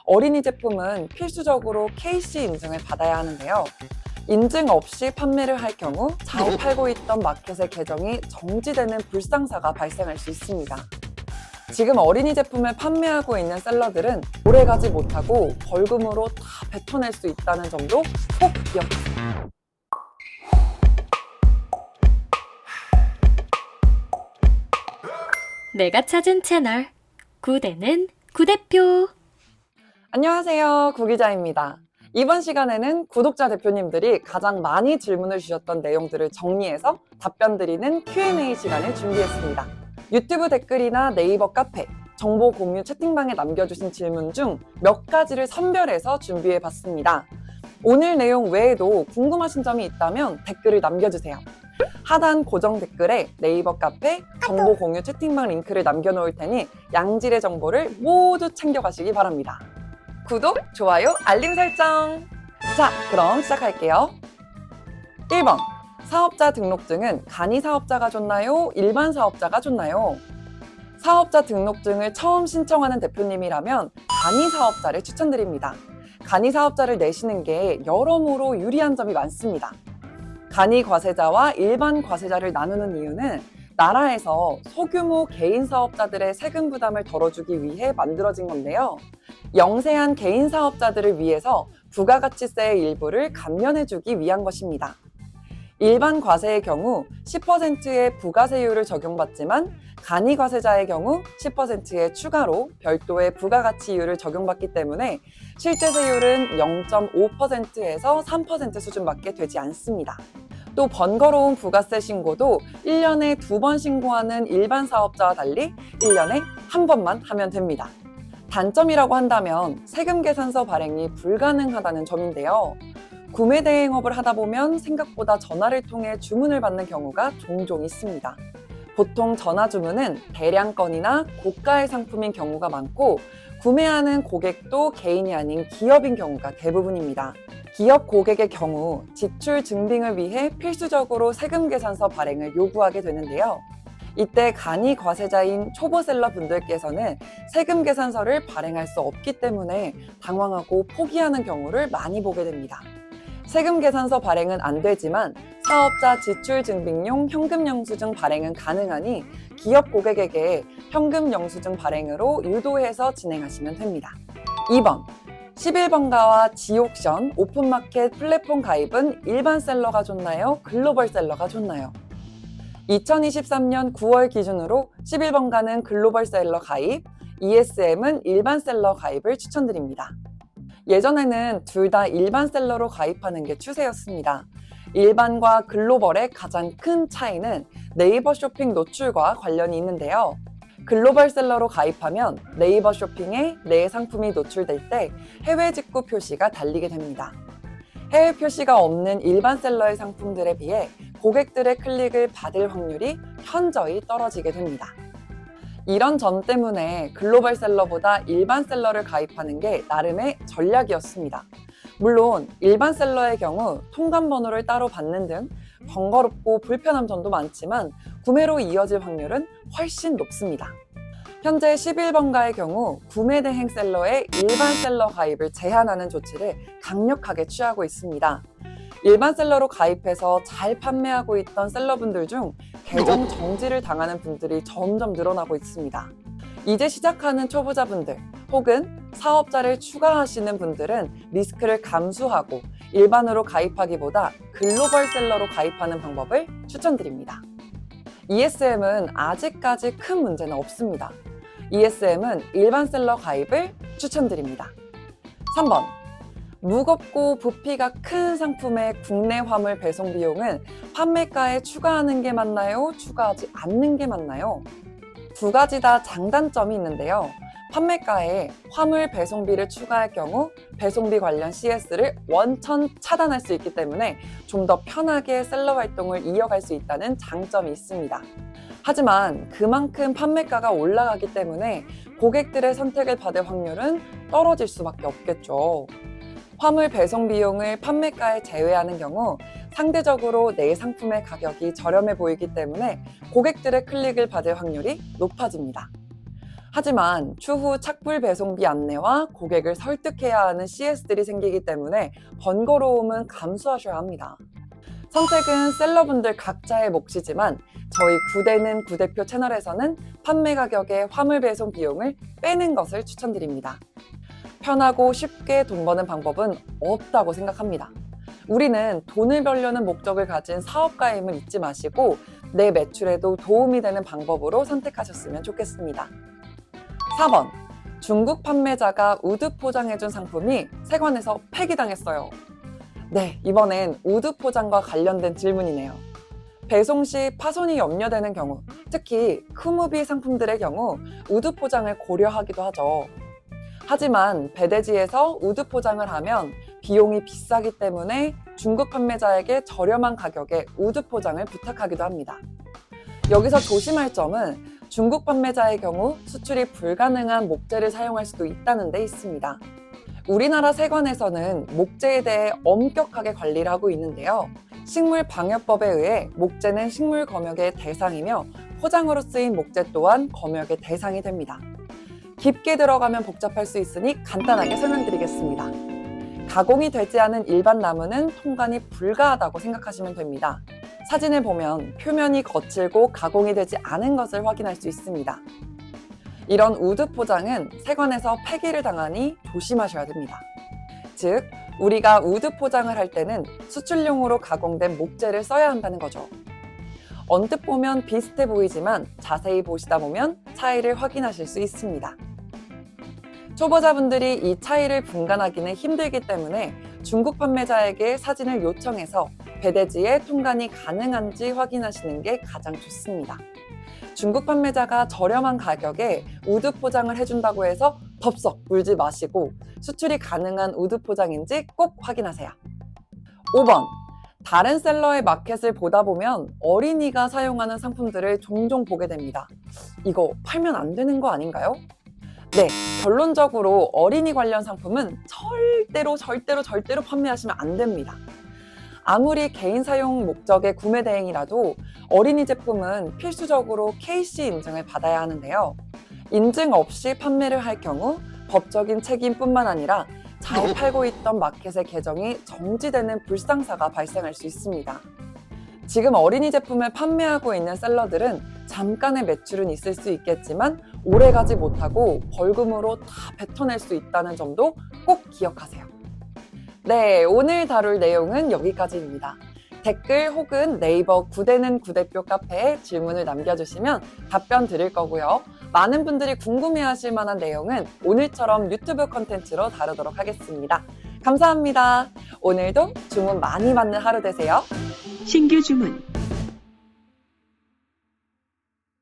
어린이 제품은 필수적으로 KC 인증을 받아야 하는데요. 인증 없이 판매를 할 경우 잘 팔고 있던 마켓의 계정이 정지되는 불상사가 발생할 수 있습니다. 지금 어린이 제품을 판매하고 있는 셀러들은 오래가지 못하고 벌금으로 다 뱉어낼 수 있다는 점도 꼭 기억하세요. 내가 찾은 채널 구대는 구대표. 안녕하세요, 구기자입니다. 이번 시간에는 구독자 대표님들이 가장 많이 질문을 주셨던 내용들을 정리해서 답변 드리는 Q&A 시간을 준비했습니다. 유튜브 댓글이나 네이버 카페, 정보 공유 채팅방에 남겨주신 질문 중 몇 가지를 선별해서 준비해봤습니다. 오늘 내용 외에도 궁금하신 점이 있다면 댓글을 남겨주세요. 하단 고정 댓글에 네이버 카페, 정보 공유 채팅방 링크를 남겨놓을 테니 양질의 정보를 모두 챙겨가시기 바랍니다. 구독, 좋아요, 알림 설정! 자, 그럼 시작할게요. 1번, 사업자 등록증은 간이 사업자가 좋나요? 일반 사업자가 좋나요? 사업자 등록증을 처음 신청하는 대표님이라면 간이 사업자를 추천드립니다. 간이 사업자를 내시는 게 여러모로 유리한 점이 많습니다. 간이 과세자와 일반 과세자를 나누는 이유는 나라에서 소규모 개인 사업자들의 세금 부담을 덜어주기 위해 만들어진 건데요. 영세한 개인 사업자들을 위해서 부가가치세의 일부를 감면해주기 위한 것입니다. 일반 과세의 경우 10%의 부가세율을 적용받지만 간이 과세자의 경우 10%의 추가로 별도의 부가가치율을 적용받기 때문에 실제 세율은 0.5%에서 3% 수준밖에 되지 않습니다. 또 번거로운 부가세 신고도 1년에 2번 신고하는 일반 사업자와 달리 1년에 1번만 하면 됩니다. 단점이라고 한다면 세금 계산서 발행이 불가능하다는 점인데요. 구매 대행업을 하다 보면 생각보다 전화를 통해 주문을 받는 경우가 종종 있습니다. 보통 전화 주문은 대량 건이나 고가의 상품인 경우가 많고 구매하는 고객도 개인이 아닌 기업인 경우가 대부분입니다. 기업 고객의 경우 지출 증빙을 위해 필수적으로 세금 계산서 발행을 요구하게 되는데요. 이때 간이 과세자인 초보셀러 분들께서는 세금 계산서를 발행할 수 없기 때문에 당황하고 포기하는 경우를 많이 보게 됩니다. 세금 계산서 발행은 안 되지만 사업자 지출 증빙용 현금 영수증 발행은 가능하니 기업 고객에게 현금 영수증 발행으로 유도해서 진행하시면 됩니다. 2번, 11번가와 지옥션, 오픈마켓 플랫폼 가입은 일반 셀러가 좋나요? 글로벌 셀러가 좋나요? 2023년 9월 기준으로 11번가는 글로벌 셀러 가입, ESM은 일반 셀러 가입을 추천드립니다. 예전에는 둘 다 일반 셀러로 가입하는 게 추세였습니다. 일반과 글로벌의 가장 큰 차이는 네이버 쇼핑 노출과 관련이 있는데요. 글로벌 셀러로 가입하면 네이버 쇼핑에 내 상품이 노출될 때 해외 직구 표시가 달리게 됩니다. 해외 표시가 없는 일반 셀러의 상품들에 비해 고객들의 클릭을 받을 확률이 현저히 떨어지게 됩니다. 이런 점 때문에 글로벌 셀러보다 일반 셀러를 가입하는 게 나름의 전략이었습니다. 물론 일반 셀러의 경우 통관번호를 따로 받는 등 번거롭고 불편한 점도 많지만 구매로 이어질 확률은 훨씬 높습니다. 현재 11번가의 경우 구매 대행 셀러의 일반 셀러 가입을 제한하는 조치를 강력하게 취하고 있습니다. 일반 셀러로 가입해서 잘 판매하고 있던 셀러분들 중 계정 정지를 당하는 분들이 점점 늘어나고 있습니다. 이제 시작하는 초보자분들 혹은 사업자를 추가하시는 분들은 리스크를 감수하고 일반으로 가입하기보다 글로벌 셀러로 가입하는 방법을 추천드립니다. ESM은 아직까지 큰 문제는 없습니다. ESM은 일반 셀러 가입을 추천드립니다. 3번, 무겁고 부피가 큰 상품의 국내 화물 배송 비용은 판매가에 추가하는 게 맞나요? 추가하지 않는 게 맞나요? 두 가지 다 장단점이 있는데요. 판매가에 화물 배송비를 추가할 경우 배송비 관련 CS를 원천 차단할 수 있기 때문에 좀 더 편하게 셀러 활동을 이어갈 수 있다는 장점이 있습니다. 하지만 그만큼 판매가가 올라가기 때문에 고객들의 선택을 받을 확률은 떨어질 수밖에 없겠죠. 화물 배송 비용을 판매가에 제외하는 경우 상대적으로 내 상품의 가격이 저렴해 보이기 때문에 고객들의 클릭을 받을 확률이 높아집니다. 하지만 추후 착불 배송비 안내와 고객을 설득해야 하는 CS들이 생기기 때문에 번거로움은 감수하셔야 합니다. 선택은 셀러분들 각자의 몫이지만 저희 구대는 구대표 채널에서는 판매 가격의 화물 배송 비용을 빼는 것을 추천드립니다. 편하고 쉽게 돈 버는 방법은 없다고 생각합니다. 우리는 돈을 벌려는 목적을 가진 사업가임을 잊지 마시고 내 매출에도 도움이 되는 방법으로 선택하셨으면 좋겠습니다. 4번, 중국 판매자가 우드 포장해준 상품이 세관에서 폐기당했어요. 네, 이번엔 우드 포장과 관련된 질문이네요. 배송 시 파손이 염려되는 경우, 특히 크무비 상품들의 경우 우드 포장을 고려하기도 하죠. 하지만 배대지에서 우드 포장을 하면 비용이 비싸기 때문에 중국 판매자에게 저렴한 가격에 우드 포장을 부탁하기도 합니다. 여기서 조심할 점은 중국 판매자의 경우 수출이 불가능한 목재를 사용할 수도 있다는 데 있습니다. 우리나라 세관에서는 목재에 대해 엄격하게 관리를 하고 있는데요. 식물방역법에 의해 목재는 식물 검역의 대상이며 포장으로 쓰인 목재 또한 검역의 대상이 됩니다. 깊게 들어가면 복잡할 수 있으니 간단하게 설명드리겠습니다. 가공이 되지 않은 일반 나무는 통관이 불가하다고 생각하시면 됩니다. 사진을 보면 표면이 거칠고 가공이 되지 않은 것을 확인할 수 있습니다. 이런 우드 포장은 세관에서 폐기를 당하니 조심하셔야 됩니다. 즉, 우리가 우드 포장을 할 때는 수출용으로 가공된 목재를 써야 한다는 거죠. 언뜻 보면 비슷해 보이지만 자세히 보시다 보면 차이를 확인하실 수 있습니다. 초보자분들이 이 차이를 분간하기는 힘들기 때문에 중국 판매자에게 사진을 요청해서 배대지에 통관이 가능한지 확인하시는 게 가장 좋습니다. 중국 판매자가 저렴한 가격에 우드 포장을 해준다고 해서 덥석 물지 마시고 수출이 가능한 우드 포장인지 꼭 확인하세요. 5번, 다른 셀러의 마켓을 보다 보면 어린이가 사용하는 상품들을 종종 보게 됩니다. 이거 팔면 안 되는 거 아닌가요? 네, 결론적으로 어린이 관련 상품은 절대로 판매하시면 안 됩니다. 아무리 개인 사용 목적의 구매 대행이라도 어린이 제품은 필수적으로 KC 인증을 받아야 하는데요. 인증 없이 판매를 할 경우 법적인 책임뿐만 아니라 잘 팔고 있던 마켓의 계정이 정지되는 불상사가 발생할 수 있습니다. 지금 어린이 제품을 판매하고 있는 셀러들은 잠깐의 매출은 있을 수 있겠지만 오래가지 못하고 벌금으로 다 뱉어낼 수 있다는 점도 꼭 기억하세요. 네, 오늘 다룰 내용은 여기까지입니다. 댓글 혹은 네이버 구대는 구대표 카페에 질문을 남겨주시면 답변 드릴 거고요. 많은 분들이 궁금해하실 만한 내용은 오늘처럼 유튜브 컨텐츠로 다루도록 하겠습니다. 감사합니다. 오늘도 주문 많이 받는 하루 되세요. 신규 주문